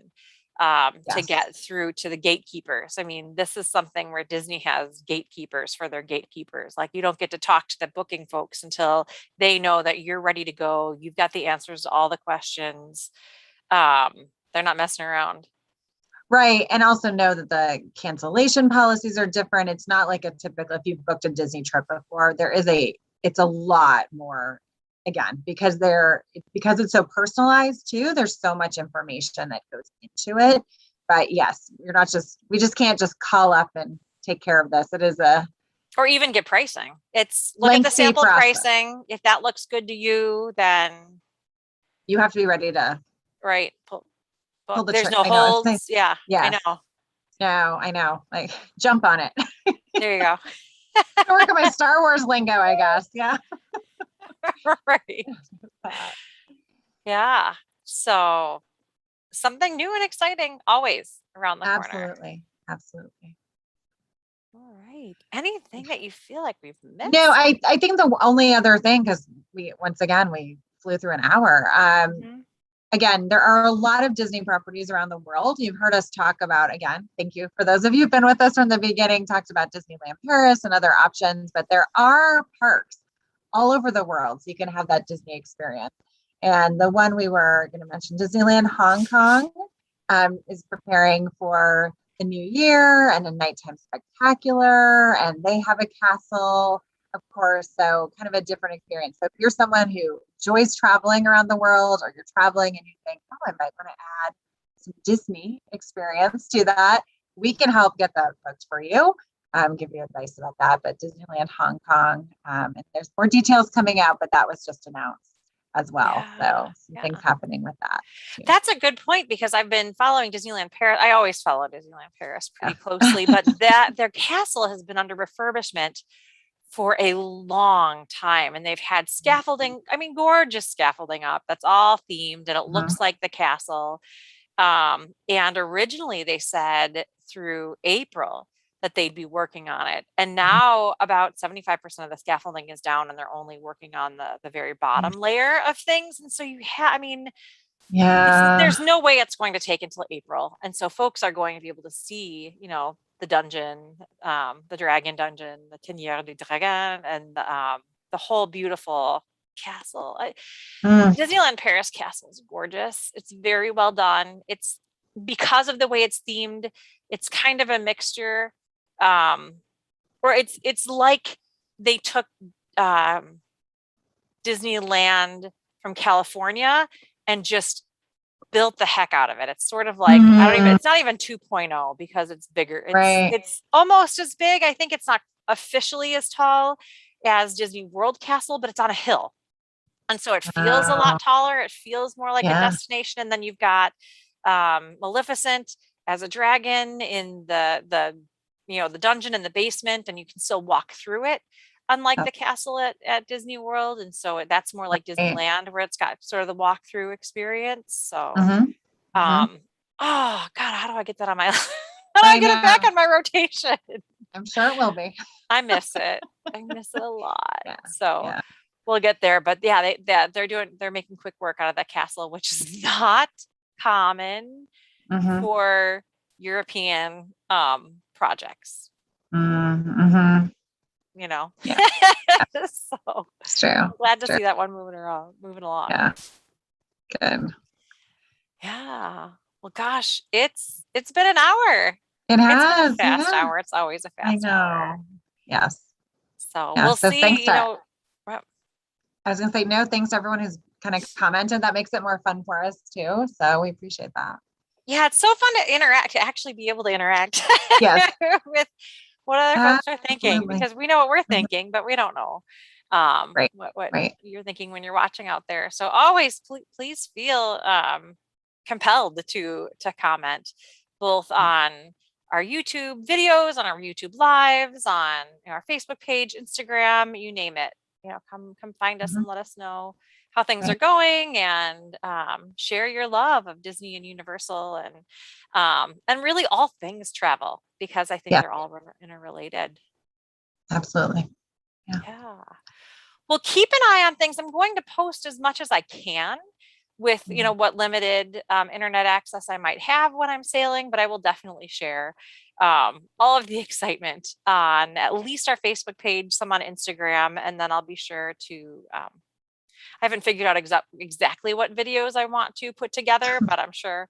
to Yes. get through to the gatekeepers. I mean, this is something where Disney has gatekeepers for their gatekeepers. Like, you don't get to talk to the booking folks until they know that you're ready to go. You've got the answers to all the questions. They're not messing around. Right. And also know that the cancellation policies are different. It's not like a typical, if you've booked a Disney trip before, it's a lot more, again, because it's so personalized too. There's so much information that goes into it. But yes, we just can't just call up and take care of this. It is a Or even get pricing. It's look at the lengthy sample process. pricing. If that looks good to you, then You have to be ready to right. pull the There's trigger. no I know. It's nice. holds. Yeah, I Yes. know. No, I know. Like, jump on it. There you go. I work on my Star Wars lingo, I guess. Yeah. Right. Yeah. So something new and exciting always around the corner. Absolutely. Absolutely. All right. Anything that you feel like we've missed? No, I think the only other thing, because we flew through an hour. Again, there are a lot of Disney properties around the world. You've heard us talk about, again, thank you for those of you who've been with us from the beginning, talked about Disneyland Paris and other options, but there are parks all over the world. So you can have that Disney experience. And the one we were going to mention, Disneyland Hong Kong, is preparing for the new year and a nighttime spectacular. And they have a castle, of course, so kind of a different experience. So if you're someone who enjoys traveling around the world, or you're traveling and you think, oh, I might want to add some Disney experience to that, we can help get that booked for you, give you advice about that. But Disneyland Hong Kong, and there's more details coming out, but that was just announced as well. So some things happening with that too. That's a good point, because I've been following Disneyland Paris. I always follow Disneyland Paris pretty closely, but their castle has been under refurbishment for a long time, and they've had scaffolding, I mean, gorgeous scaffolding up that's all themed and it looks like the castle. And originally they said through April that they'd be working on it, and now about 75% of the scaffolding is down and they're only working on the very bottom layer of things. And so there's no way it's going to take until April, and so folks are going to be able to see the dungeon, the dragon dungeon, the Tenière du Dragon, and the whole beautiful castle. Disneyland Paris castle is gorgeous. It's very well done. It's because of the way it's themed. It's kind of a mixture, or it's like they took Disneyland from California and just built the heck out of it. It's sort of like, it's not even 2.0 because it's bigger. It's almost as big. I think it's not officially as tall as Disney World Castle, but it's on a hill. And so it feels a lot taller. It feels more like a destination. And then you've got Maleficent as a dragon in the dungeon in the basement, and you can still walk through it, unlike the castle at Disney World. And so that's more like Disneyland, where it's got sort of the walkthrough experience. So, oh God, how do I get that on my, how do I get it back on my rotation? I'm sure it will be. I miss it. I miss it a lot. So we'll get there, but they're making quick work out of that castle, which is not common for European projects. So it's true. Glad to see that one moving along. Yeah. Good. Yeah. Well, gosh, it's been an hour. It has. It's been a fast hour. It's always a fast hour. Yes. So we'll see. Thanks I was going to say, no, thanks to everyone who's kind of commented. That makes it more fun for us too. So we appreciate that. Yeah, it's so fun to actually be able to interact with what other folks are thinking, because we know what we're thinking, but we don't know what you're thinking when you're watching out there. So always please feel compelled to comment, both on our YouTube videos, on our YouTube lives, on our Facebook page, Instagram, you name it. come find us Mhm. and let us know how things are Right. going, and share your love of Disney and Universal, and really all things travel, because I think Yeah, they're all interrelated. absolutely. Yeah. Yeah. Well, keep an eye on things. I'm going to post as much as I can with, Mhm. what limited internet access I might have when I'm sailing, but I will definitely share all of the excitement on at least our Facebook page, some on Instagram, and then I'll be sure to. I haven't figured out exactly what videos I want to put together, but I'm sure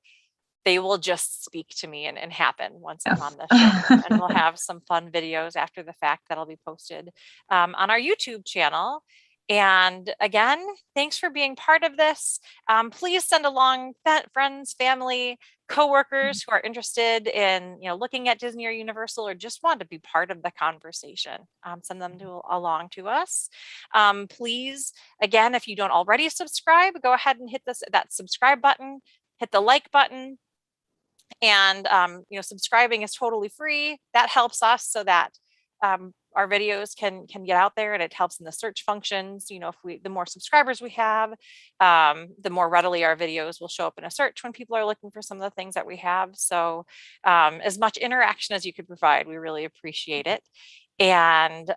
they will just speak to me and happen once I'm Yes. on the ship. And we'll have some fun videos after the fact that'll be posted on our YouTube channel. And again, thanks for being part of this. Please send along friends, family, coworkers who are interested in, looking at Disney or Universal, or just want to be part of the conversation. Send them along to us. Please, again, if you don't already subscribe, go ahead and hit that subscribe button, hit the like button, and subscribing is totally free. That helps us so that our videos can get out there, and it helps in the search functions. If the more subscribers we have, the more readily our videos will show up in a search when people are looking for some of the things that we have. So as much interaction as you could provide, we really appreciate it. And